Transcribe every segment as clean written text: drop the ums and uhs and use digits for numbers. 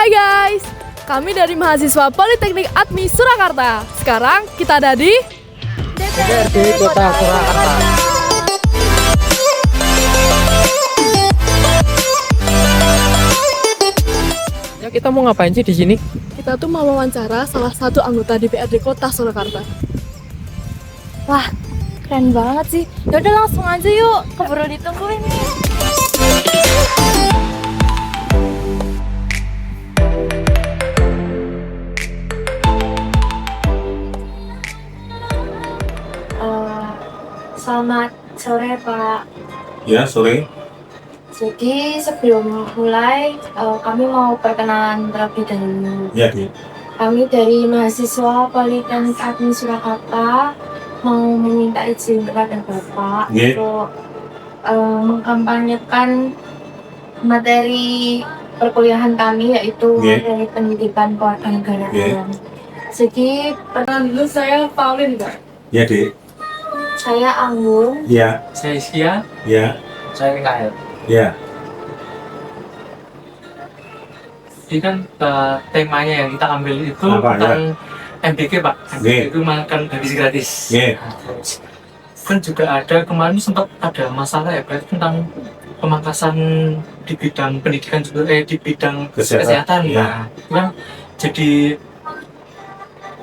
Hai guys, kami dari mahasiswa Politeknik Admi Surakarta. Sekarang kita ada di DPRD Kota Surakarta. Ya, kita mau ngapain sih di sini? Kita tuh mau wawancara salah satu anggota DPRD Kota Surakarta. Wah, keren banget sih. Yaudah langsung aja yuk, keburu ditungguin nih. Selamat sore Pak. Ya, sore. Jadi sebelum mulai, kami mau perkenalan terlebih dahulu. Ya, Di. Kami dari mahasiswa Politeknik Admi Surakarta mau meminta izin kepada Bapak Iya. untuk mengkampanyekan materi perkuliahan kami, yaitu Iya. dari pendidikan kewarganegaraan. Iya. Jadi Perkenalan dulu, saya Paulin, Kak. Ya, Di. saya Anggun. Ya, Saya Iskia. ya, Saya Mikael. ya. Ini kan temanya yang kita ambil itu Apa, tentang MBG Pak. MBG Iya. itu makan habis gratis. Iya. Kan juga ada kemarin sempat ada masalah ya berarti tentang pemangkasan di bidang pendidikan juga di bidang kesehatan. Iya. Nah, itu kan jadi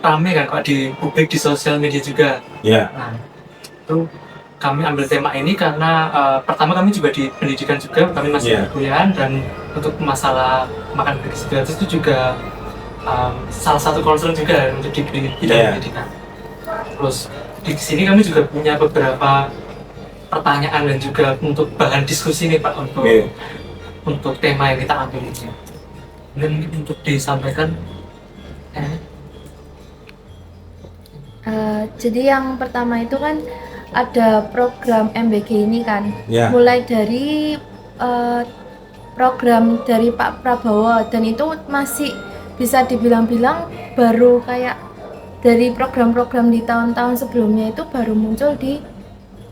rame kan Pak di publik, di sosial media juga. Ya, Nah, itu kami ambil tema ini karena pertama kami juga di pendidikan juga, kami masih Iya. perkuliahan, dan untuk masalah makan gratis itu juga salah satu concern juga untuk di bidang Iya. pendidikan. Terus di sini kami juga punya beberapa pertanyaan dan juga untuk bahan diskusi nih Pak Iya. untuk tema yang kita ambil ini. Dan untuk disampaikan Jadi yang pertama itu kan ada program MBG ini kan, ya, mulai dari program dari Pak Prabowo, dan itu masih bisa dibilang-bilang baru kayak dari program-program di tahun-tahun sebelumnya itu baru muncul di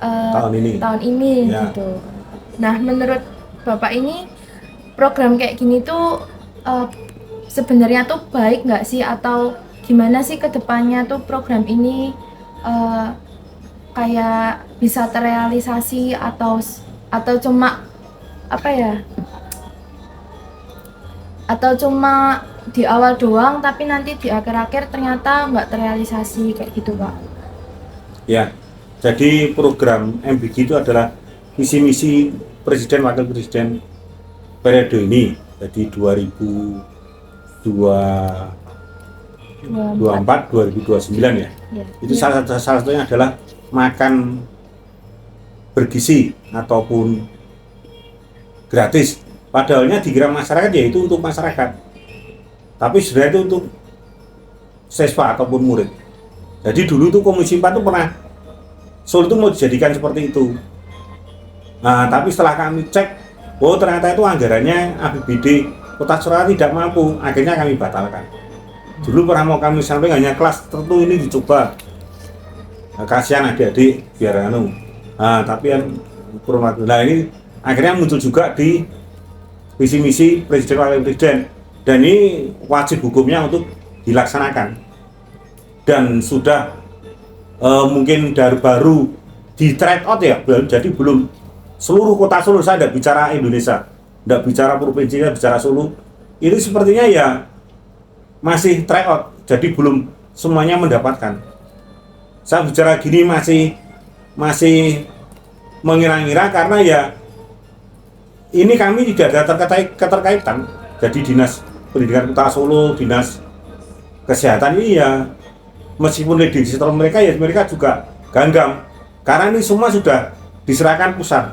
tahun ini. Ya. gitu. Nah, menurut Bapak ini program kayak gini tuh sebenarnya tuh baik nggak sih, atau gimana sih ke depannya tuh program ini kayak bisa terrealisasi atau cuma apa ya? Atau cuma di awal doang tapi nanti di akhir-akhir ternyata nggak terrealisasi kayak gitu, Pak. Ya. Jadi program MBG itu adalah visi misi Presiden Wakil Presiden periode ini. Jadi 2024-2029 ya. Ya. Itu salah satunya adalah makan bergizi ataupun gratis. Padahalnya dikira masyarakat, yaitu untuk masyarakat. Tapi sebenarnya itu untuk siswa ataupun murid. Jadi dulu tuh Komisi 4 tuh pernah Solo itu mau dijadikan seperti itu. Nah, tapi setelah kami cek, oh ternyata itu anggarannya APBD Kota Surakarta tidak mampu. Akhirnya kami batalkan. Dulu pernah mau kami sampaikan hanya kelas tertentu ini dicoba. Nah, kasihan adik-adik biar tapi yang nah ini akhirnya muncul juga di visi misi Presiden Wakil Presiden, dan ini wajib hukumnya untuk dilaksanakan, dan sudah mungkin baru di trade out ya, jadi belum seluruh kota Solo. Saya tidak bicara Indonesia, tidak bicara provinsi, saya bicara Solo. Ini sepertinya ya masih try out, jadi belum semuanya mendapatkan. Saya bicara gini masih mengira-ngira karena ya ini kami tidak ada keterkaitan. Jadi Dinas Pendidikan Kota Solo, Dinas Kesehatan ini ya meskipun legislator mereka ya mereka juga ganggang karena ini semua sudah diserahkan pusat.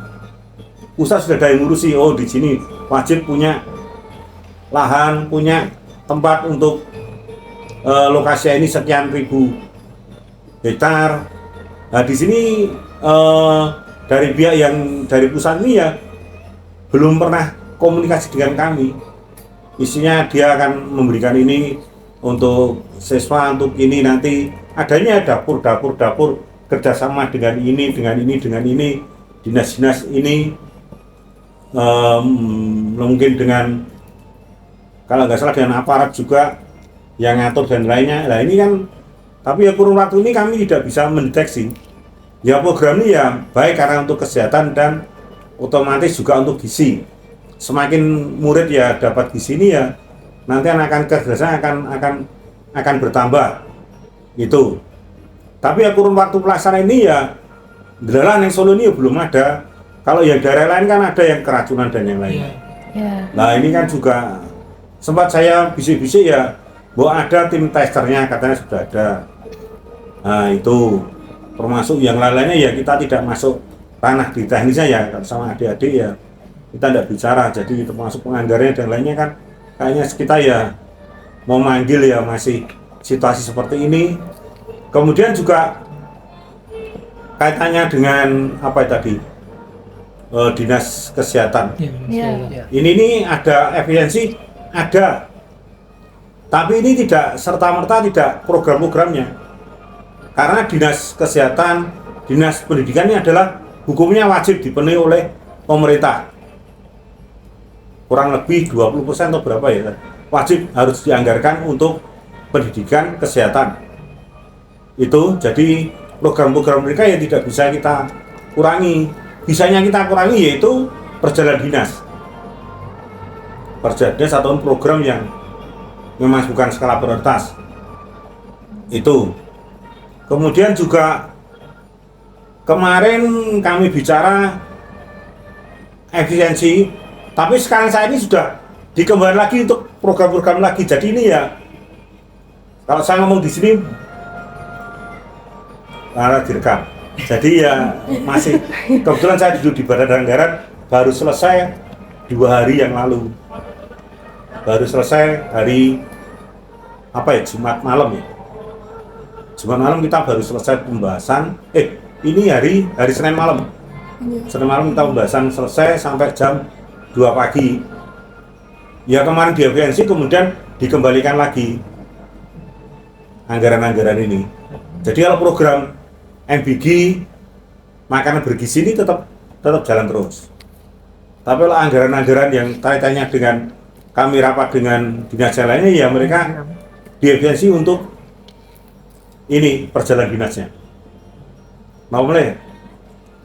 Pusat sudah ada yang ngurusi. Oh, di sini wajib punya lahan, punya tempat untuk lokasi ini sekian ribu hektar. Nah, di sini dari pihak yang dari pusat ini ya belum pernah komunikasi dengan kami. Isinya dia akan memberikan ini untuk siswa, untuk ini nanti adanya dapur kerjasama dengan ini, dinas-dinas ini, mungkin dengan kalau nggak salah dengan aparat juga yang ngatur dan lainnya. Nah ini kan, tapi ya kurun waktu ini kami tidak bisa mendeteksi. Ya program ini ya baik karena untuk kesehatan dan otomatis juga untuk gizi. Semakin murid ya dapat gizi ini ya nanti akan kecerdasan akan bertambah itu. Tapi ya kurun waktu pelaksanaan ini ya dalam yang Solo ini ya belum ada. Kalau yang daerah lain kan ada yang keracunan dan yang lain. Ya. Nah ini kan juga sempat saya bisik-bisik ya bahwa ada tim testernya, katanya sudah ada. Nah itu termasuk yang lain-lainnya ya kita tidak masuk ranah di teknisnya ya, sama adik-adik ya kita tidak bicara. Jadi termasuk penganggarannya dan lainnya kan kayaknya kita ya mau manggil ya masih situasi seperti ini. Kemudian juga kaitannya dengan apa tadi, dinas kesehatan. Iya. Ini ada efisiensi, ada, tapi ini tidak serta-merta tidak program-programnya. Karena dinas kesehatan, dinas pendidikan ini adalah hukumnya wajib dipenuhi oleh pemerintah. Kurang lebih 20% atau berapa ya, wajib harus dianggarkan untuk pendidikan kesehatan. Itu jadi program-program mereka ya tidak bisa kita kurangi. Bisanya kita kurangi yaitu perjalanan dinas. Perjalanan dinas atau program yang memang bukan skala prioritas. Itu. Kemudian juga kemarin kami bicara efisiensi, tapi sekarang saya ini sudah dikembangkan lagi untuk program-program lagi. Jadi ini ya, kalau saya ngomong di sini, direkam. Jadi ya masih, kebetulan saya duduk di Badan Anggaran baru selesai 2 hari yang lalu. Baru selesai hari apa ya, Jumat malam ya. Jumat malam kita baru selesai pembahasan. Ini hari Senin malam. Senin malam kita pembahasan selesai sampai jam 2 pagi. Ya kemarin di efisiensi kemudian dikembalikan lagi anggaran-anggaran ini. Jadi kalau program MBG makanan bergizi ini tetap jalan terus. Tapi kalau anggaran-anggaran yang kaitannya dengan kami rapat dengan dinas lainnya ya mereka diefisiensi untuk ini perjalanan dinasnya. Mau mulai?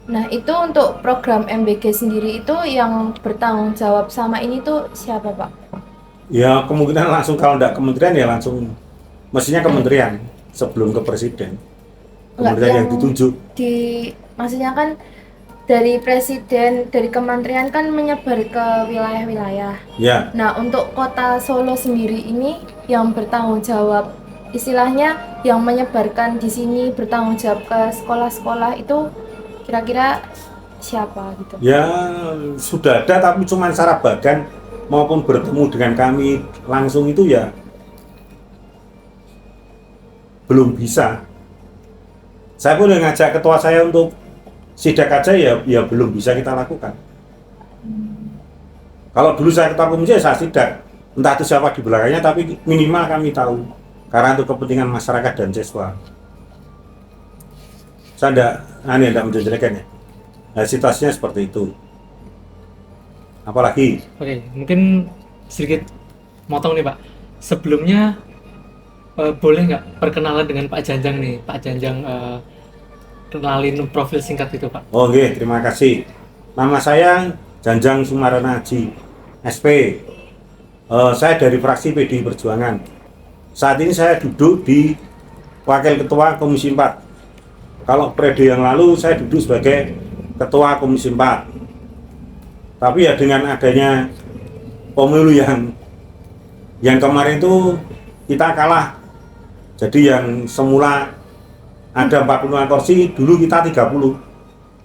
Nah itu untuk program MBG sendiri itu yang bertanggung jawab sama ini tuh siapa Pak? Ya kemungkinan langsung, kalau tidak kementerian ya langsung, mestinya kementerian sebelum ke presiden. Kementerian yang ditunjuk. Maksudnya kan dari presiden, dari kementerian kan menyebar ke wilayah-wilayah. Ya. Nah untuk kota Solo sendiri ini yang bertanggung jawab, istilahnya yang menyebarkan di sini, bertanggung jawab ke sekolah-sekolah itu kira-kira siapa gitu? Ya sudah ada, tapi cuma secara badan maupun bertemu dengan kami langsung itu ya belum bisa. Saya pun ngajak ketua saya untuk sidak aja ya belum bisa kita lakukan. Kalau dulu saya ketua komisi saya sidak, entah itu siapa di belakangnya, tapi minimal kami tahu karena untuk kepentingan masyarakat dan siswa. Saya tidak menjelek-jelekan ya. Nah, situasinya seperti itu. Apalagi? Oke, mungkin sedikit motong nih Pak. Sebelumnya boleh nggak perkenalan dengan Pak Janjang nih, Pak Janjang, kenalin profil singkat itu Pak. Oke, terima kasih. Nama saya Janjang Sumarana Haji, SP. Saya dari fraksi PDI Perjuangan. Saat ini saya duduk di Wakil Ketua Komisi 4. Kalau periode yang lalu saya duduk sebagai Ketua Komisi 4. Tapi ya dengan adanya pemilu yang kemarin itu kita kalah. Jadi yang semula ada 45 kursi, dulu kita 30.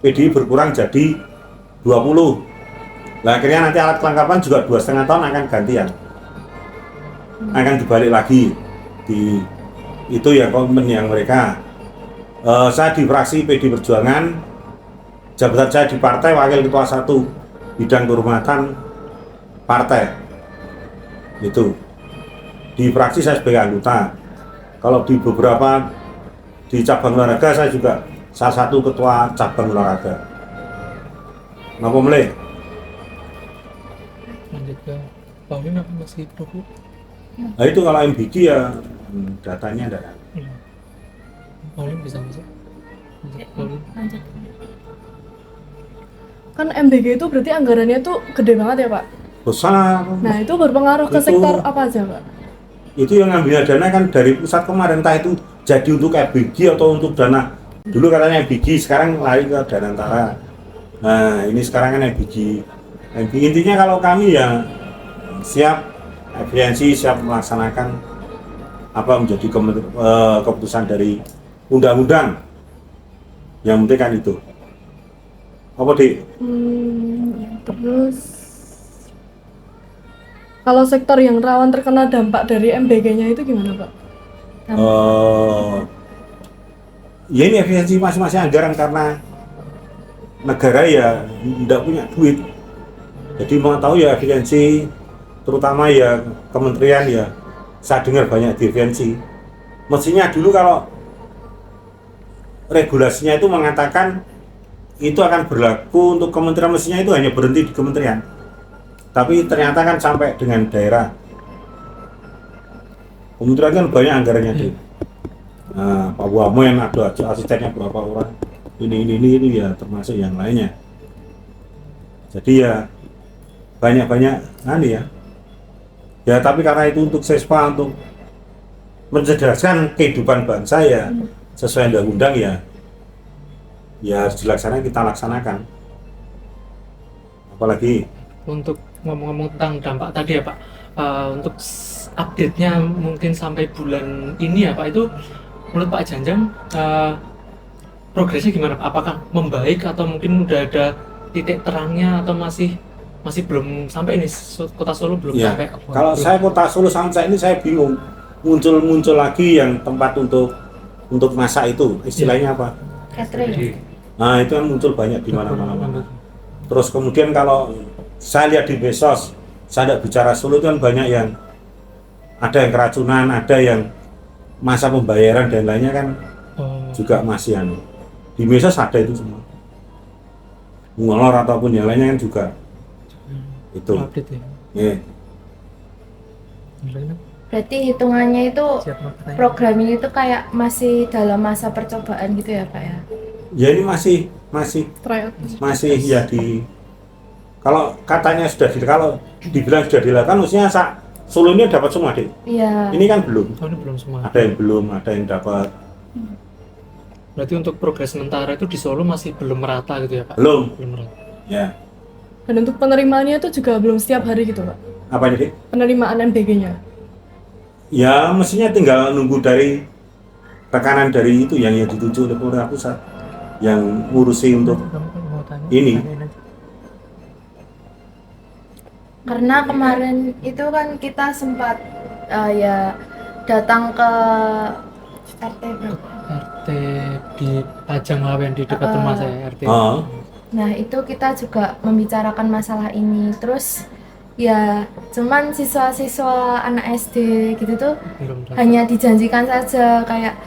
PDI berkurang jadi 20. Nah, akhirnya nanti alat kelengkapan juga 2,5 tahun akan gantian. Akan dibalik lagi di itu ya komitmen yang mereka. Saya di fraksi PDI Perjuangan, jabatan saya di partai Wakil Ketua 1 bidang kehormatan partai. Itu. Di fraksi saya sebagai anggota. Kalau di beberapa di cabang olahraga saya juga salah satu ketua cabang olahraga. Napa mulai? Lanjut ke Pauline apa? si buku. Nah itu kalau MBG ya datanya ada. Pauline bisa masuk. Pauline. Lanjut. Kan MBG itu berarti anggarannya tuh gede banget ya Pak. Besar. Nah itu berpengaruh ke Itu- sektor apa aja Pak? Itu yang ngambil dana kan dari pusat kemarin, entah itu jadi untuk MBG atau untuk dana. Dulu katanya MBG, sekarang lari ke Danantara. Nah ini sekarang kan MBG. Intinya kalau kami ya siap efisiensi, siap melaksanakan apa menjadi keputusan dari undang-undang. Yang penting kan itu. Apa Dik? Terus kalau sektor yang rawan terkena dampak dari MBG-nya itu gimana Pak? Ya ini efisiensi masing-masing anggaran karena negara ya tidak punya duit. Jadi mau tahu ya efisiensi, terutama ya kementerian ya, saya dengar banyak efisiensi. Mestinya dulu kalau regulasinya itu mengatakan itu akan berlaku untuk kementerian, mestinya itu hanya berhenti di kementerian. Tapi ternyata kan sampai dengan daerah. Kementerian kan banyak anggarannya tuh. Nah, Pak Wamen ada asistennya berapa orang. Ini ya termasuk yang lainnya. Jadi ya banyak-banyak ya. Ya tapi karena itu untuk siswa, untuk mencerdaskan kehidupan bangsa ya sesuai undang-undang ya harus dilaksanakan, kita laksanakan. Apalagi Untuk ngomong-ngomong tentang dampak tadi ya Pak, untuk update-nya mungkin sampai bulan ini ya Pak, itu menurut Pak Janjang progresnya gimana Pak? Apakah membaik atau mungkin udah ada titik terangnya atau masih belum sampai ini, Kota Solo belum ya, sampai? kalau saya Kota Solo sampai ini saya bingung, muncul lagi yang tempat untuk masak itu, istilahnya apa? Catering. Nah itu kan muncul banyak di mana-mana. Terus kemudian kalau saya lihat di medsos, saya tidak bicara Solo, itu kan banyak yang ada yang keracunan, ada yang masa pembayaran dan lainnya kan juga masih di medsos ada itu semua. Ngolor ataupun yang lainnya kan juga itu. Update ya. Ya. Berarti hitungannya itu Siap pertanyaan. program ini tuh kayak masih dalam masa percobaan gitu ya Pak ya? Ya ini masih Tryout. ya kalau katanya kalau dibilang sudah dilakukan, maksudnya Solo ini dapat semua deh. Iya. Ini kan belum. Oh, ini belum semua. Ada yang belum, ada yang dapat. Berarti untuk progres sementara itu di Solo masih belum merata gitu ya Pak? Belum. Belum merata. Ya. Dan untuk penerimaannya itu juga belum setiap hari gitu Pak? Apa jadi? Penerimaan MBG-nya? Ya mestinya tinggal nunggu dari tekanan dari itu yang dituju oleh pemerintah pusat yang ngurusi untuk Mau tanya, ini. tanyain aja. Karena kemarin itu kan kita sempat ya datang ke RT berapa? RT di Pajang Lawen di dekat rumah saya, RT. Oh. Nah itu kita juga membicarakan masalah ini. Terus ya cuman siswa-siswa anak SD gitu tuh Belum dapat. hanya dijanjikan saja, kayak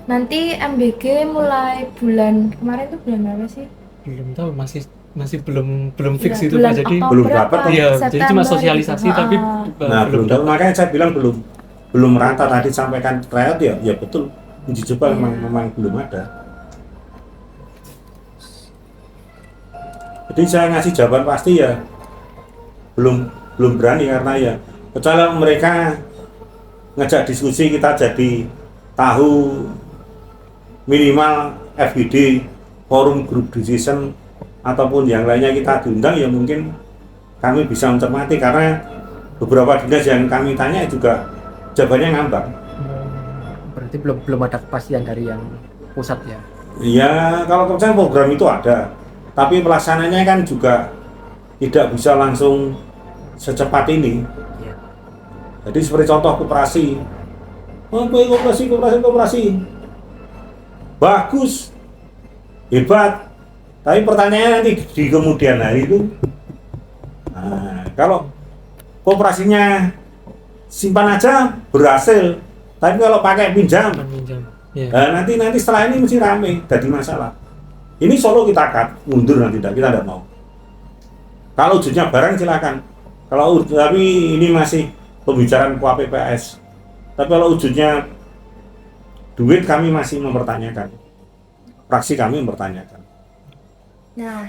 nanti MBG mulai bulan kemarin tuh bulan berapa sih? Belum tahu, masih belum fix Ya, itu bulan Pak. Jadi Oktober belum apa dapat. iya, jadi cuma September sosialisasi gitu. tapi Nah, belum dapat. makanya saya bilang belum merata tadi sampaikan tryout ya betul. Uji coba memang belum ada. Jadi saya ngasih jawaban pasti ya belum berani, karena ya kecuali mereka ngajak diskusi, kita jadi tahu minimal FGD, forum group decision ataupun yang lainnya kita diundang, ya mungkin kami bisa mencermati, karena beberapa dinas yang kami tanya juga jawabannya ngambang. Berarti belum ada kepastian dari yang pusat ya. Ya kalau kebetulan program itu ada, tapi pelaksananya kan juga tidak bisa langsung secepat ini. Iya. Jadi seperti contoh koperasi, koperasi bagus, hebat, tapi pertanyaannya nanti di kemudian hari itu, nah, kalau koperasinya simpan aja berhasil, tapi kalau pakai pinjam, Pinjam. Ya. nah, nanti setelah ini mesti rame, jadi masalah. Ini Solo kita cut, mundur nanti, kita tidak mau. Kalau wujudnya barang silakan. Kalau tapi ini masih pembicaraan KPPS. Tapi kalau wujudnya duit, kami masih mempertanyakan. Fraksi kami mempertanyakan. Nah,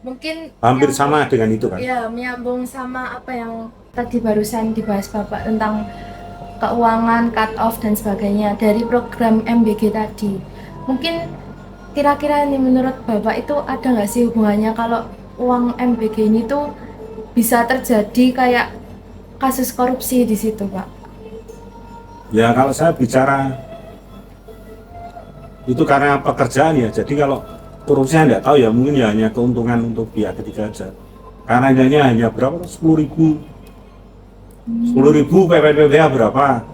mungkin Hampir yang- sama dengan itu kan. Ya, menyambung sama apa yang tadi barusan dibahas Bapak tentang keuangan, cut off dan sebagainya dari program MBG tadi. Mungkin kira-kira nih menurut Bapak itu ada nggak sih hubungannya kalau uang MBG ini tuh bisa terjadi kayak kasus korupsi di situ, Pak? Ya kalau saya bicara itu karena pekerjaan ya. Jadi kalau korupsinya nggak tahu ya, mungkin ya hanya keuntungan untuk pihak ketiga aja. Karena hanya berapa? 10.000. 10.000 PPPBA berapa?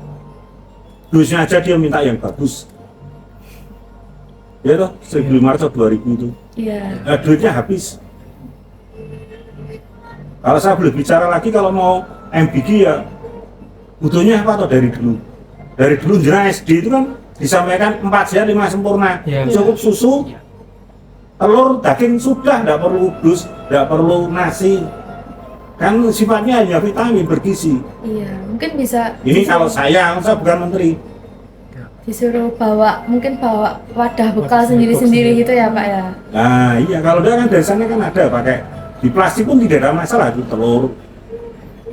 Duitnya aja dia minta yang bagus. Ya toh, 1.500 atau 2.000 itu. Iya. Nah, duitnya habis. Kalau saya boleh bicara lagi, kalau mau MBG ya butuhnya apa atau dari dulu? Dari dulu jenah SD itu kan disampaikan 4 sehat 5 sempurna. Iya. Cukup susu, telur, daging sudah, tidak perlu dus, tidak perlu nasi. Kan sifatnya hanya vitamin bergizi. Iya, mungkin bisa Ini kalau saya bukan menteri. disuruh mungkin bawa wadah bekal Wadah sendiri-sendiri sendiri. gitu ya, Pak ya. Nah iya, kalau dia kan dari sana kan ada pakai di plastik pun tidak ada masalah itu telur.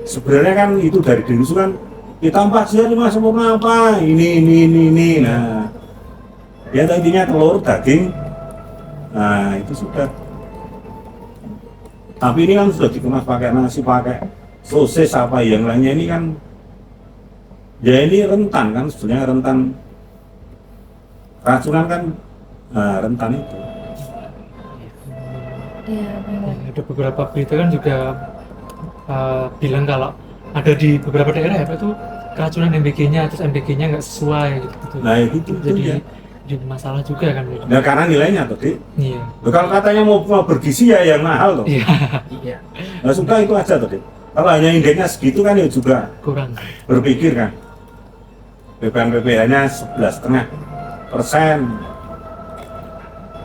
Sebenarnya kan itu dari dulu kan kita 4 sehat 5 sempurna apa ini. Nah ya intinya telur, daging. Nah itu sudah. Tapi ini kan sudah dikemas pakai nasi, pakai sosis apa yang lainnya, ini kan ya ini rentan kan, sebenarnya rentan racunan kan, rentan itu. Iya, benar. Ada beberapa berita kan juga bilang kalau ada di beberapa daerah ya Pak, itu keracunan MBG-nya, terus MBG-nya nggak sesuai gitu. Nah itu Jadi ya. jadi masalah juga kan. Nah karena nilainya tadi. Iya. Loh, kalau katanya mau bergizi ya yang mahal loh. Iya, Iya. Nah sudah itu aja tadi. Kalau hanya indeksnya segitu kan ya juga kurang. berpikir kan. BPN-BPH-nya 11,5%.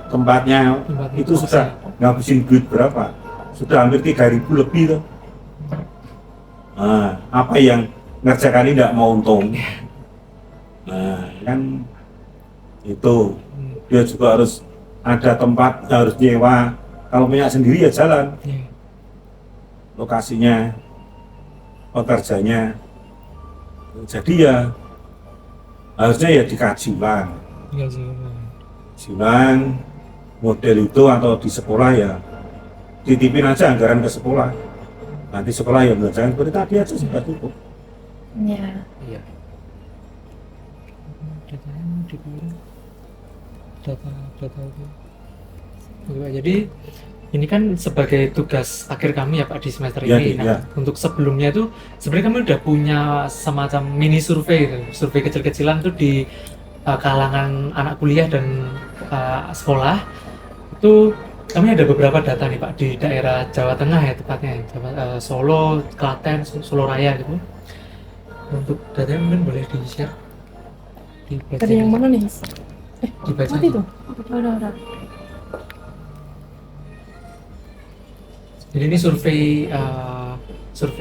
Tempatnya Tempatnya itu sudah ngabisin duit berapa? Sudah hampir 3.000 lebih tuh. Nah, apa yang ngerjakan ini tidak mau untung? Nah, kan itu dia juga harus ada tempat, harus nyewa. Kalau punya sendiri ya jalan, Iya. lokasinya, pekerjanya. Jadi ya harusnya ya dikaji ulang, Iya sih. ulang model itu, atau di sekolah ya titipin aja anggaran ke sekolah. Nanti sekolah ya belajar seperti tadi aja sudah cukup. Iya. Iya. Data itu. Oke, Pak. Jadi ini kan sebagai tugas akhir kami ya Pak di semester Ya, ini. ya. Untuk sebelumnya itu sebenarnya kami udah punya semacam mini survei, gitu. Survei kecil-kecilan itu di kalangan anak kuliah dan sekolah. Itu kami ada beberapa data nih Pak di daerah Jawa Tengah ya tepatnya, Solo, Klaten, Solo Raya gitu. Untuk datanya mungkin boleh di-share. Dibaca. Dari yang mana nih? Dibaca. Mati tuh. Udah. Jadi ini survei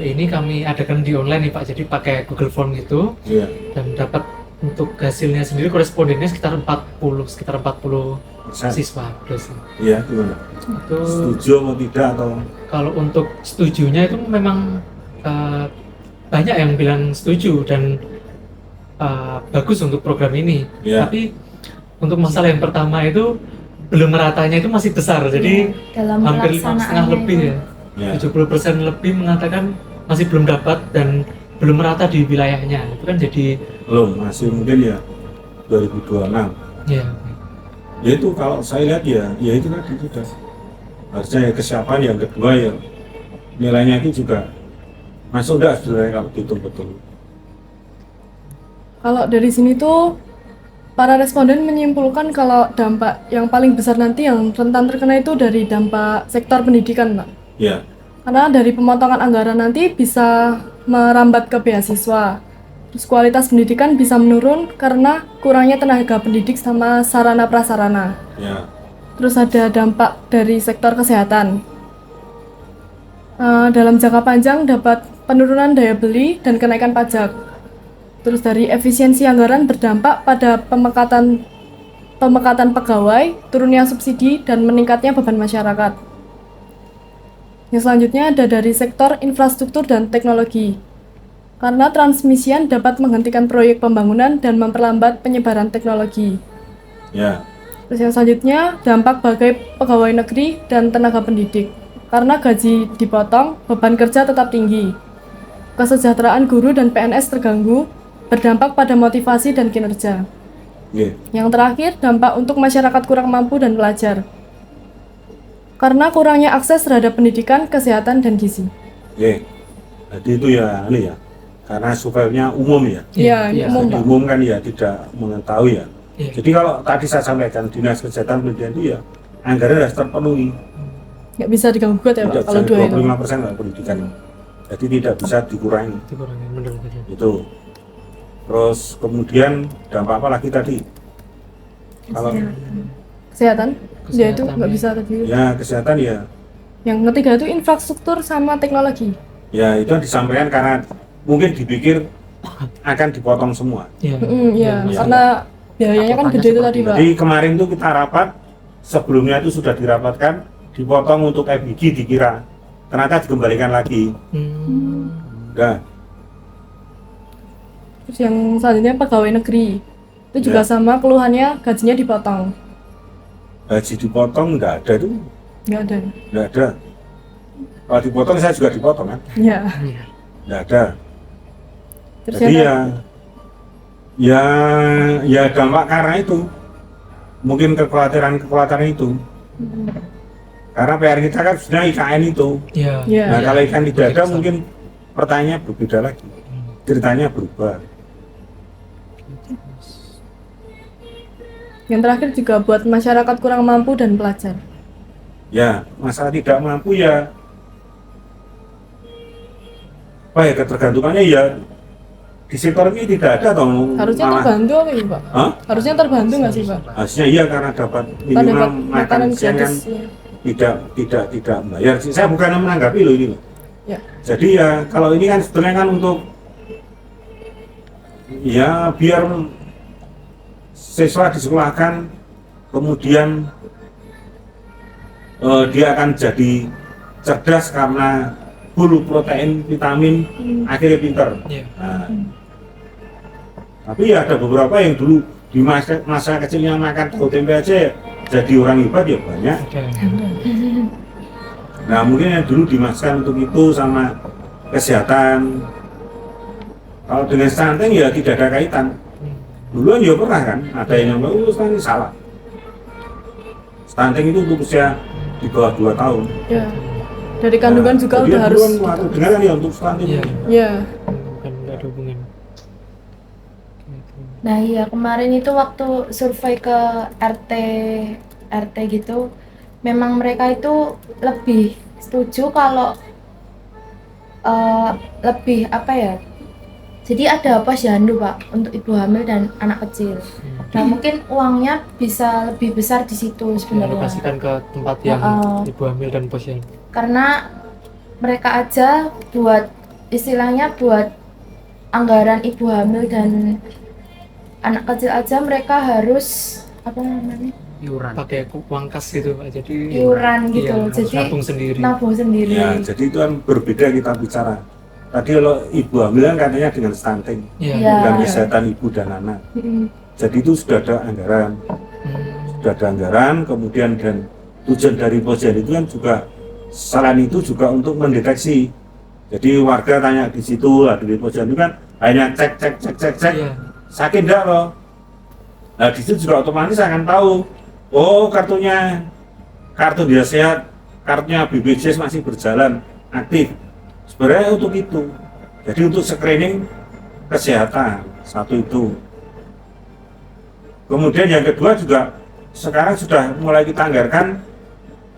ini kami adakan di online nih Pak. Jadi pakai Google Form gitu, Iya. dan dapat untuk hasilnya sendiri korespondennya sekitar 40 siswa dosen. Iya, gimana? Itu Setuju atau tidak atau kalau untuk setujunya itu memang banyak yang bilang setuju dan bagus untuk program ini. Iya. Tapi untuk masalah yang pertama itu belum meratanya itu masih besar. Jadi dalam hampir 5,5 pelaksanaannya lebih itu. ya. ya? 70% lebih mengatakan masih belum dapat dan belum merata di wilayahnya. Itu kan jadi Belum, masih mungkin ya 2026. ya Ya itu kalau saya lihat ya itu tadi sudah harusnya ya kesiapan. Yang kedua ya nilainya itu juga masuk enggak sebenarnya kalau hitung betul. Kalau dari sini tuh para responden menyimpulkan kalau dampak yang paling besar nanti yang rentan terkena itu dari dampak sektor pendidikan, Pak. Ya, Karena dari pemotongan anggaran nanti bisa merambat ke beasiswa. Terus kualitas pendidikan bisa menurun karena kurangnya tenaga pendidik sama sarana prasarana. ya, Terus ada dampak dari sektor kesehatan. Dalam jangka panjang dapat penurunan daya beli dan kenaikan pajak. Terus dari efisiensi anggaran berdampak pada pemekatan pegawai, turunnya subsidi, dan meningkatnya beban masyarakat. Yang selanjutnya ada dari sektor infrastruktur dan teknologi. Karena transmisian dapat menghentikan proyek pembangunan dan memperlambat penyebaran teknologi. Ya, Terus yang selanjutnya, dampak bagi pegawai negeri dan tenaga pendidik. Karena gaji dipotong, beban kerja tetap tinggi. Kesejahteraan guru dan PNS terganggu, berdampak pada motivasi dan kinerja. ya, Yang terakhir, dampak untuk masyarakat kurang mampu dan pelajar. Karena kurangnya akses terhadap pendidikan, kesehatan, dan gizi. ya. Jadi itu ya, ini ya. Karena surveinya umum ya. Iya, Iya, umum, Jadi Pak. umum kan ya tidak mengetahui ya. Iya. Jadi kalau tadi saya sampaikan Dinas Kesehatan Pendidikan itu ya anggaran harus terpenuhi. Nggak bisa diganggu-gugat ya, Pak, Tidak kalau bisa dua itu. 25% lah pendidikan. Jadi tidak bisa dikurangi. Dikurangi, benar-benar. Itu. Terus kemudian dampak apa lagi tadi? Kalau Kesehatan, ya itu Kesehatan, nggak ya. bisa tadi. ya kesehatan ya, Yang ketiga itu infrastruktur sama teknologi. ya itu disampaikan karena mungkin dipikir akan dipotong semua. Iya. Iya, Iya. karena biayanya kan Patokannya gede itu seperti tadi, itu. Pak. Jadi kemarin tuh kita rapat, sebelumnya itu sudah dirapatkan, dipotong untuk FBG dikira, ternyata dikembalikan lagi. Nah, Terus yang selanjutnya pegawai negeri. Itu juga Ya. sama keluhannya gajinya dipotong. gaji dipotong nggak ada tuh, Nggak ada. nggak ada. Kalau dipotong saya juga dipotong kan, Ya. nggak ada. Terus Jadi yang ya dampak karena itu, mungkin kekhawatiran itu. Karena PR kita kan sebenarnya IKN itu. Iya. Ya. Nah Iya. kalau ikan tidak ada Betul. mungkin pertanyaannya berbeda lagi, ceritanya berubah. yang terakhir juga buat masyarakat kurang mampu dan pelajar. Ya masalah tidak mampu ya, apa ya ketergantungannya ya di sektor ini tidak ada atau Harusnya malah terbantu apa ya, Pak? Hah? Harusnya terbantu nggak sih, Pak? Harusnya iya karena dapat Kita minimal dapat makan makanan siang kan gratis. Ya. tidak bayar. Saya bukan menanggapi loh ini loh. Ya. Jadi ya kalau ini kan sebetulnya kan untuk ya biar siswa disekolahkan, kemudian dia akan jadi cerdas karena full protein, vitamin, akhirnya pinter. Iya. Nah, tapi ya ada beberapa yang dulu di masa kecilnya makan tahu tempe aja jadi orang hebat ya banyak. Ada. Nah mungkin yang dulu dimasukkan untuk itu sama kesehatan. Kalau dengan stunting ya tidak ada kaitan. Duluan ya pernah kan, ada yang bilang, stunting salah. Stunting itu untuk usia di bawah 2 tahun. Ya. Dari kandungan juga jadi udah yang harus. duluan waktu dengar kan ya untuk stunting. Iya. Ya. Bukan, nggak ada hubungan. Gitu. Nah iya kemarin itu waktu survei ke RT gitu, memang mereka itu lebih setuju kalau lebih apa ya? Jadi ada posyandu Pak untuk ibu hamil dan anak kecil. Nah mungkin uangnya bisa lebih besar di situ sebenarnya. Dialokasikan ke tempat yang ibu hamil dan posyandu. Karena mereka aja buat istilahnya buat anggaran ibu hamil dan anak kecil aja mereka harus apa namanya Iuran. Pakai uang kas gitu Pak. Jadi iuran gitu. iya, harus Jadi nabung sendiri. nabung sendiri. Ya, jadi itu kan berbeda kita bicara. Tadi kalau ibu hamil kan katanya dengan stunting Iya. Iya. dan kesehatan ibu dan anak. Jadi itu sudah ada anggaran, kemudian dan tujuan dari posyandu itu kan juga selain itu juga untuk mendeteksi. Jadi warga tanya di situ, lah di posyandu kan hanya cek, Iya. sakit enggak loh. Nah di situ juga otomatis akan tahu, oh kartu dia sehat, kartunya BPJS masih berjalan aktif. Sebenarnya untuk itu, jadi untuk screening kesehatan satu itu. Kemudian yang kedua juga sekarang sudah mulai kita anggarkan,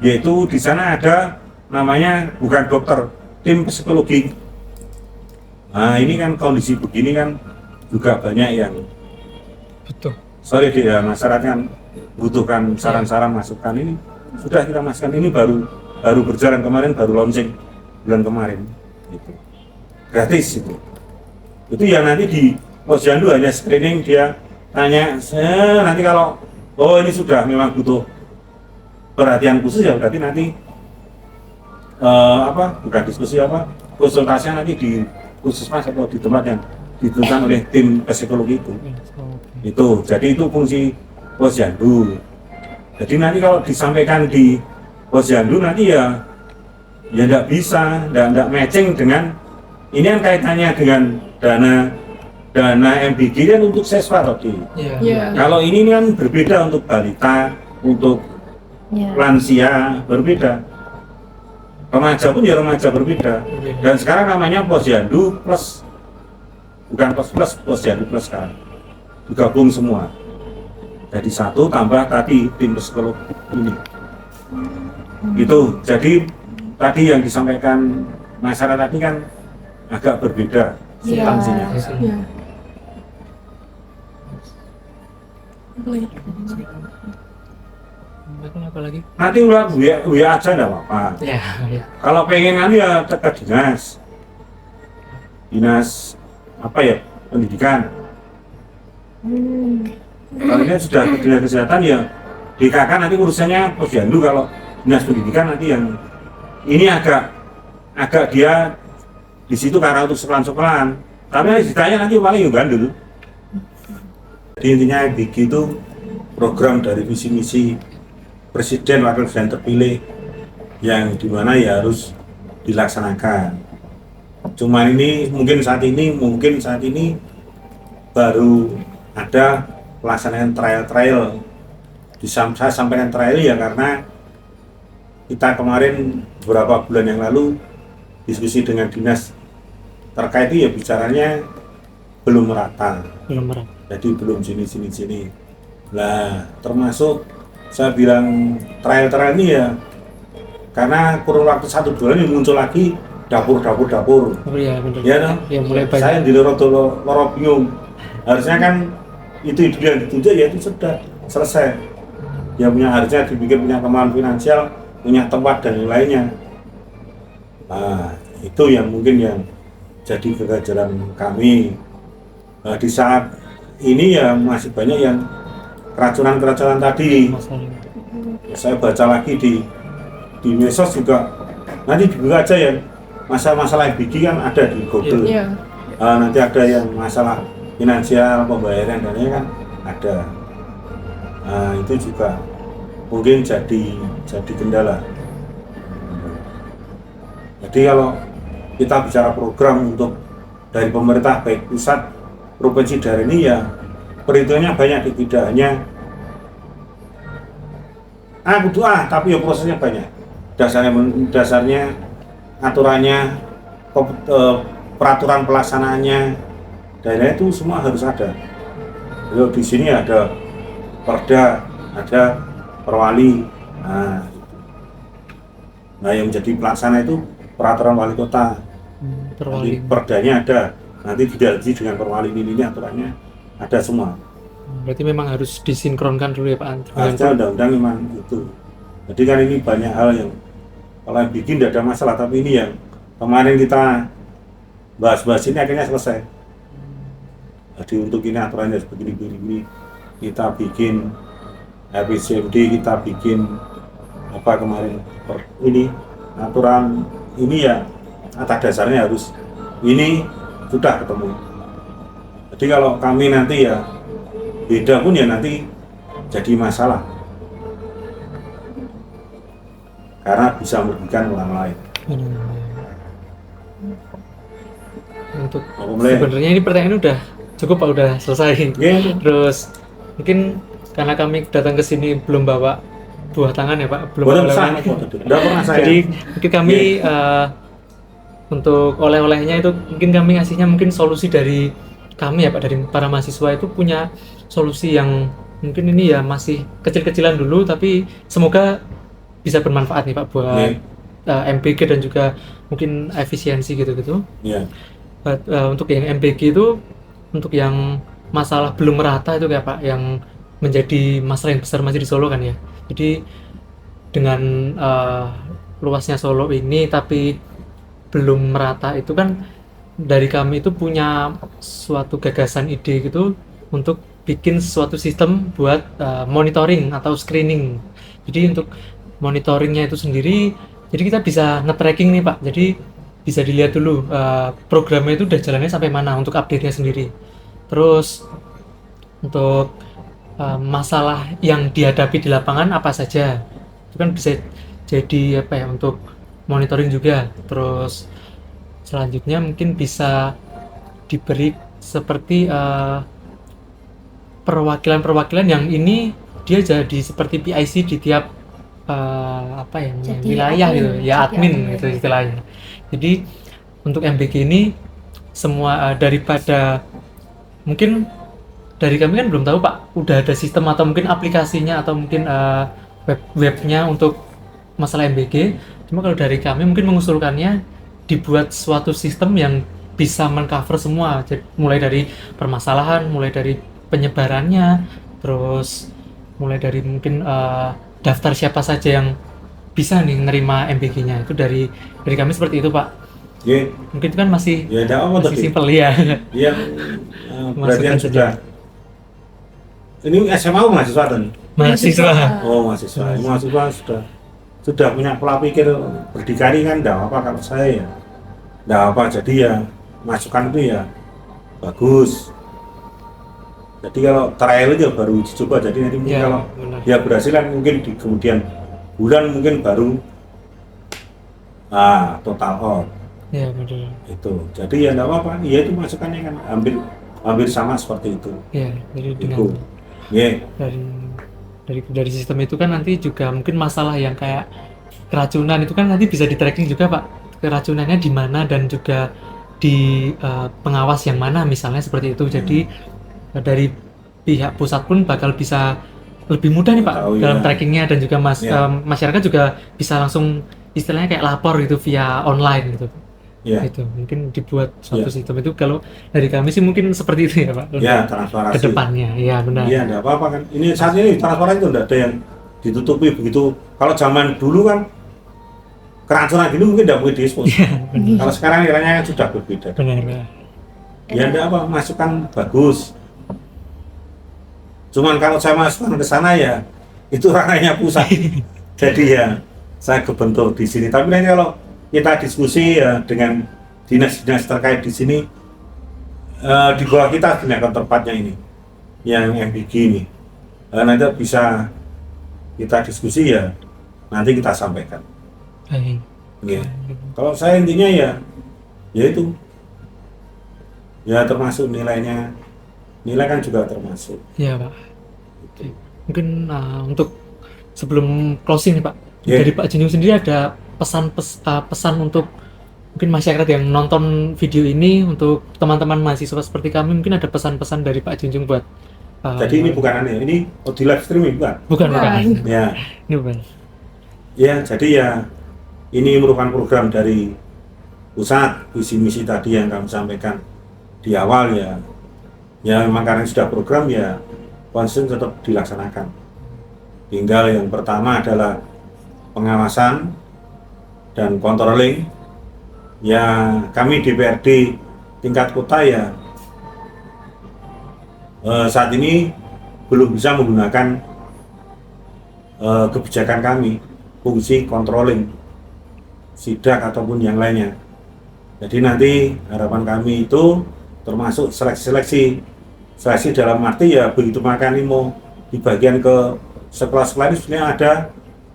yaitu di sana ada namanya bukan dokter, tim psikologi. Nah ini kan kondisi begini kan juga banyak yang Betul. sorry ya masyarakat kan butuhkan saran-saran masukan ini sudah kita masukkan ini baru berjalan kemarin baru launching bulan kemarin gitu. gratis itu yang nanti di posyandu hanya screening, dia tanya nanti kalau ini sudah memang butuh perhatian khusus ya berarti nanti bukan diskusi konsultasinya nanti di puskesmas atau di tempat yang ditentukan oleh tim psikologi itu. Jadi itu fungsi posyandu. Jadi nanti kalau disampaikan di posyandu nanti ya tidak bisa, tidak matching dengan ini kan kaitannya dengan dana MBG kan untuk siswa tadi. Iya. Kalau ini kan berbeda untuk balita, untuk lansia berbeda. Remaja pun ya remaja berbeda. Dan sekarang namanya posyandu plus, bukan pos plus, posyandu plus sekarang. Digabung semua. Jadi satu tambah tadi tim psikolog ini. Itu jadi tadi yang disampaikan masyarakat tadi kan agak berbeda substansinya. Iya. Apa lagi? Nanti WA aja enggak apa-apa. Ya. Kalau pengen kan ya ke dinas pendidikan. Kalau ini sudah ke dinas kesehatan ya DKK nanti urusannya posyandu. Kalau dinas pendidikan nanti yang ini agak dia di situ karena untuk sekolah-sekolahan. Tapi ditanya nanti paling yang gandul. Jadi intinya MBG itu program dari visi misi presiden wakil presiden terpilih yang dimana ya harus dilaksanakan. Cuma ini mungkin saat ini baru ada pelaksanaan trial. Saya sampaikan trial ya karena kita kemarin beberapa bulan yang lalu diskusi dengan dinas terkait itu ya bicaranya belum merata. Jadi belum sini. Lah termasuk saya bilang trial ini ya karena kurun waktu 1 bulan ini muncul lagi dapur. Oh iya benar. Ya no? Ya mulai banyak. Saya di loro bingung. Harusnya kan itu yang ditunjuk ya itu sudah selesai. Ya harusnya dibikin punya kemampuan finansial, punya tempat dan lainnya. Nah, itu yang mungkin yang jadi kegagalan kami. Nah, di saat ini ya masih banyak yang keracunan tadi. Saya baca lagi di medsos juga, nanti dibuka aja ya masalah MBG kan ada di Google. Iya. Nanti ada yang masalah finansial, pembayaran dan lainnya kan ada. Itu juga mungkin jadi kendala. Jadi kalau kita bicara program untuk dari pemerintah baik pusat, provinsi, daerah ini ya perhitungannya banyak, tidak hanya tapi ya prosesnya banyak. Dasarnya aturannya, peraturan pelaksanaannya, daerah itu semua harus ada. Jadi di sini ada perda, ada perwali. Nah, yang menjadi pelaksana itu peraturan wali kota. Nanti perdanya ada, nanti didaji dengan perwali ini aturannya ada semua. Berarti memang harus disinkronkan dulu ya Pak. Harusnya undang-undang memang itu. Jadi kan ini banyak hal yang kalau yang bikin tidak ada masalah, tapi ini yang kemarin kita bahas ini akhirnya selesai. Jadi untuk ini aturannya begini, kita bikin RPCMD, kita bikin kemarin ini aturan ini ya atas dasarnya harus ini sudah ketemu. Jadi kalau kami nanti ya beda pun ya nanti jadi masalah karena bisa merugikan orang lain. Untuk sebenarnya ini pertanyaan udah cukup Pak, udah selesai. Terus mungkin karena kami datang ke sini belum bawa buah tangan ya Pak, belum oleh-oleh. Jadi mungkin kami untuk oleh-olehnya itu mungkin kami ngasihnya mungkin solusi dari kami ya Pak, dari para mahasiswa itu punya solusi yang mungkin ini ya masih kecil-kecilan dulu tapi semoga bisa bermanfaat nih Pak buat MBG dan juga mungkin efisiensi gitu-gitu. Untuk yang MBG itu untuk yang masalah belum merata itu kayak Pak yang menjadi masalah yang besar masih di Solo kan ya. Jadi dengan luasnya Solo ini tapi belum merata itu kan dari kami itu punya suatu gagasan ide gitu untuk bikin suatu sistem buat monitoring atau screening. Jadi untuk monitoringnya itu sendiri, jadi kita bisa nge-tracking nih Pak. Jadi bisa dilihat dulu programnya itu udah jalannya sampai mana untuk update-nya sendiri. Terus untuk masalah yang dihadapi di lapangan apa saja, itu kan bisa jadi apa ya, untuk monitoring juga. Terus selanjutnya mungkin bisa diberi seperti perwakilan-perwakilan yang ini dia jadi seperti PIC di tiap apa ya namanya, Jadi wilayah admin, gitu ya, jadi admin admin. gitu istilahnya. Jadi untuk MBG ini semua daripada mungkin dari kami kan belum tahu Pak udah ada sistem atau mungkin aplikasinya atau mungkin webnya untuk masalah MBG. Cuma kalau dari kami mungkin mengusulkannya dibuat suatu sistem yang bisa mengcover semua. Jadi, mulai dari permasalahan, mulai dari penyebarannya, terus mulai dari mungkin daftar siapa saja yang bisa nih nerima MBG-nya. Itu dari kami seperti itu Pak. Ya, Mungkin itu kan masih ya enggak apa masih tadi. simpel ya. Yang berarti yang Masukan sudah ini SMA mahasiswa tadi. Mahasiswa. Oh, mahasiswa sudah punya pola pikir berdikari kan, enggak apa kalau saya ya. Enggak apa, jadi ya masukan itu ya bagus. Jadi kalau trial aja baru uji coba, jadi nanti mungkin Ya, kalau benar. dia berhasil kan mungkin di kemudian bulan mungkin baru total out Ya, benar. itu. Jadi ya enggak apa-apa, iya itu masukannya kan hampir sama seperti itu. Ya, jadi dengan Itu. Ya, dari sistem itu kan nanti juga mungkin masalah yang kayak keracunan itu kan nanti bisa di tracking juga Pak, keracunannya di mana dan juga di pengawas yang mana misalnya seperti itu. Jadi dari pihak pusat pun bakal bisa lebih mudah nih Pak Tahu, dalam ya. trackingnya, dan juga Ya. masyarakat juga bisa langsung istilahnya kayak lapor gitu via online gitu. ya, Itu mungkin dibuat suatu Ya. sistem itu. Kalau dari kami sih mungkin seperti itu ya Pak, ya untuk transparansi. kedepannya. Ya benar. Iya, enggak apa-apa kan. Ini saat ini transparansi itu enggak ada yang ditutupi begitu. Kalau zaman dulu kan keracunan gini mungkin enggak boleh diekspos. Iya, benar. Kalau sekarang nilainya kan sudah berbeda. Benar. Ya enggak apa, masukan bagus. Cuman kalau saya masukkan ke sana ya itu ranahnya pusat. Jadi ya saya kebentur di sini. Tapi nanti kalau kita diskusi ya dengan dinas-dinas terkait di sini, di bawah kita punya counterpartnya ini yang MBG ini, nanti bisa kita diskusi ya, nanti kita sampaikan. Baik. Ya. Kalau saya intinya ya itu ya termasuk nilainya, nilai kan juga termasuk. Ya Pak. Oke. Mungkin untuk sebelum closing nih Pak, Ya. dari Pak Junjung sendiri ada pesan untuk mungkin masyarakat yang nonton video ini, untuk teman-teman mahasiswa seperti kami, mungkin ada pesan-pesan dari Pak Junjung buat Jadi ini bukan aneh, ini di live streaming bukan? bukan. Ya, Ini bukan. ya jadi ya ini merupakan program dari pusat, visi misi tadi yang kami sampaikan di awal ya. Ya memang karena sudah program ya konsisten tetap dilaksanakan. Tinggal yang pertama adalah pengawasan dan controlling. Ya kami DPRD tingkat kota ya saat ini belum bisa menggunakan kebijakan kami fungsi controlling sidak ataupun yang lainnya. Jadi nanti harapan kami itu termasuk seleksi dalam arti ya begitu makan ini mau dibagian ke sekolah-sekolah ini sebenarnya ada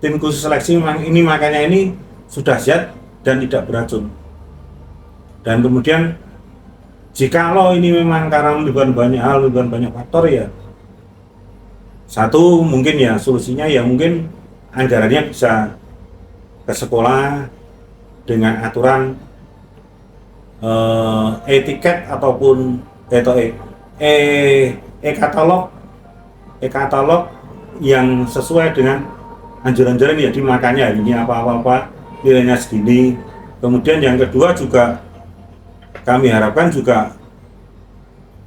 tim khusus seleksi, memang ini makanya ini sudah sehat dan tidak beracun. Dan kemudian jikalau ini memang karena melibatkan banyak hal, melibatkan banyak faktor ya, satu mungkin ya solusinya ya mungkin anggarannya bisa ke sekolah dengan aturan e-tiket ataupun e-katalog yang sesuai dengan anjuran-anjuran ya, dimakannya hari ini apa-apa nilainya segini. Kemudian yang kedua juga kami harapkan juga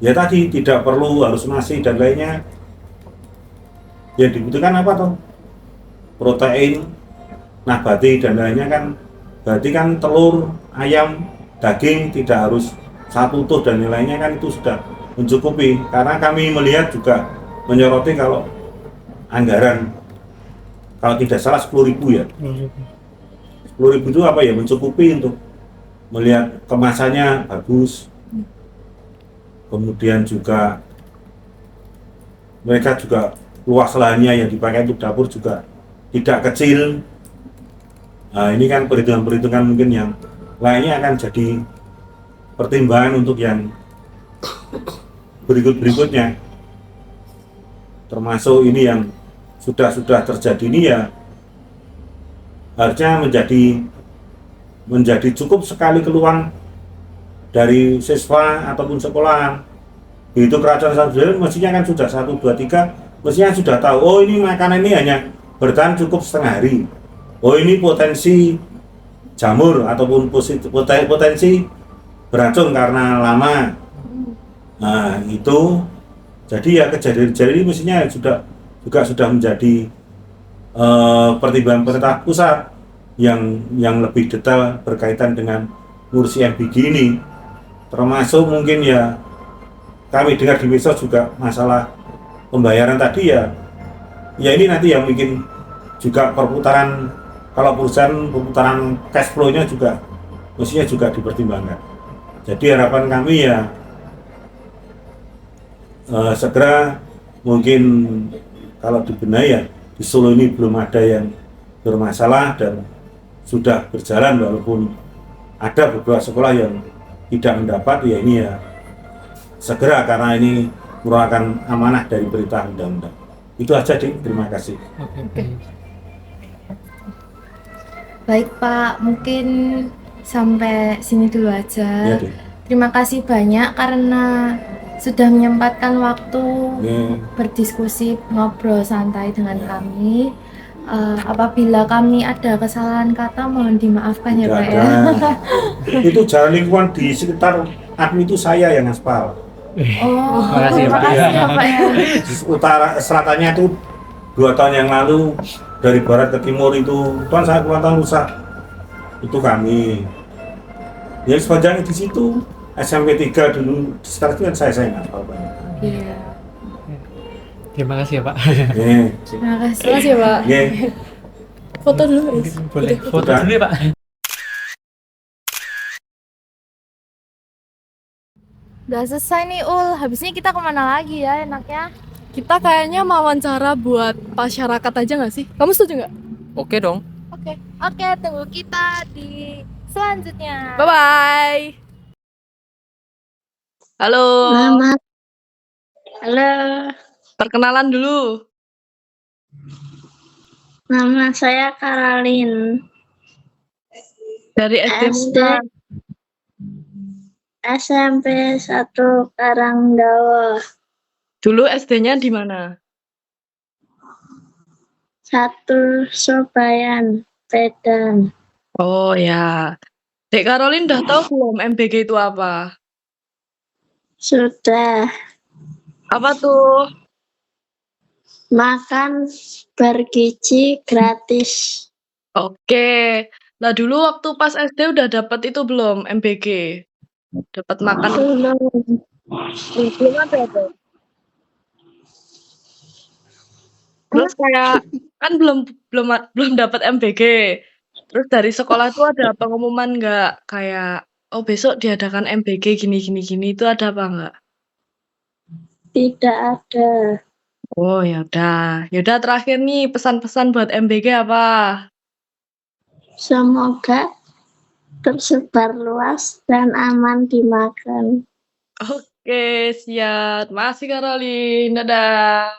ya tadi tidak perlu harus nasi dan lainnya, yang dibutuhkan apa toh, protein nabati dan lainnya kan, berarti kan telur, ayam, daging tidak harus satu utuh dan nilainya kan itu sudah mencukupi, karena kami melihat juga menyoroti kalau anggaran kalau tidak salah 10.000 ya. 10.000 itu apa ya, mencukupi untuk melihat kemasannya bagus, kemudian juga mereka juga luas lahannya yang dipakai untuk dapur juga tidak kecil. Nah, ini kan perhitungan-perhitungan mungkin yang lainnya akan jadi pertimbangan untuk yang berikut-berikutnya, termasuk ini yang sudah terjadi ini ya harusnya menjadi cukup sekali keluhan dari siswa ataupun sekolah. Begitu kerajaan sendiri mestinya kan sudah 1, 2, 3 mestinya sudah tahu, oh ini makanan ini hanya bertahan cukup setengah hari, oh ini potensi jamur ataupun potensi beracun karena lama. Nah itu jadi ya kejadian-kejadian ini mestinya juga sudah menjadi pertimbangan pemerintah pusat yang lebih detail berkaitan dengan ngurusi MBG ini, termasuk mungkin ya kami dengar di medsos juga masalah pembayaran tadi ya ini nanti yang mungkin juga perputaran, kalau perusahaan perputaran cash flow-nya juga mestinya juga dipertimbangkan. Jadi harapan kami ya segera mungkin kalau dibenahi ya di Solo ini belum ada yang bermasalah dan sudah berjalan, walaupun ada beberapa sekolah yang tidak mendapat ya ini ya segera, karena ini merupakan amanah dari perintah undang-undang. Itu aja, Dik. Terima kasih. Baik Pak, mungkin sampai sini dulu aja. Ya, Dik. Terima kasih banyak karena sudah menyempatkan waktu Ya. berdiskusi, ngobrol santai dengan kami. Apabila kami ada kesalahan kata, mohon dimaafkan ya Tidak Pak ada. ya. Itu jalan lingkungan di sekitar admin itu saya yang aspal. Oh, Makasih ya, Pak. makasih ya Pak ya. Utara selatannya itu 2 tahun yang lalu dari barat ke timur itu Tuhan saya tahun rusak itu kami. Ya sepanjangnya di situ SMP 3 dulu sekarang itu kan saya yang aspal banyak. Iya. Terima kasih ya Pak. Ya. Terima kasih. Makasih ya Pak. Ya. Foto dulu guys. Boleh foto Udah. dulu ya Pak. Udah selesai nih Ul, habisnya kita kemana lagi ya enaknya? Kita kayaknya mau wawancara buat masyarakat aja nggak sih? Kamu setuju nggak? Oke dong. Oke, tunggu kita di selanjutnya. Bye bye. Halo. Selamat. Halo, Perkenalan dulu. nama saya Karolin. Dari SD SMP 1 Karangdawa. Dulu SD-nya di mana? 1 Sobayan, Medan. Oh ya. Dek Karolin udah tahu belum MBG itu apa? Sudah Apa tuh? makan bergizi gratis. Oke. Nah dulu waktu pas SD udah dapat itu belum MBG? Dapat makan Belum. belum ada tuh. Terus kayak kan belum dapat MBG. Terus dari sekolah tuh ada pengumuman nggak kayak oh besok diadakan MBG gini itu ada apa nggak? Tidak ada. Oh ya udah. Ya udah terakhir nih pesan-pesan buat MBG apa? Semoga tersebar luas dan aman dimakan. Oke, siap. Makasih Karolin. Dadah.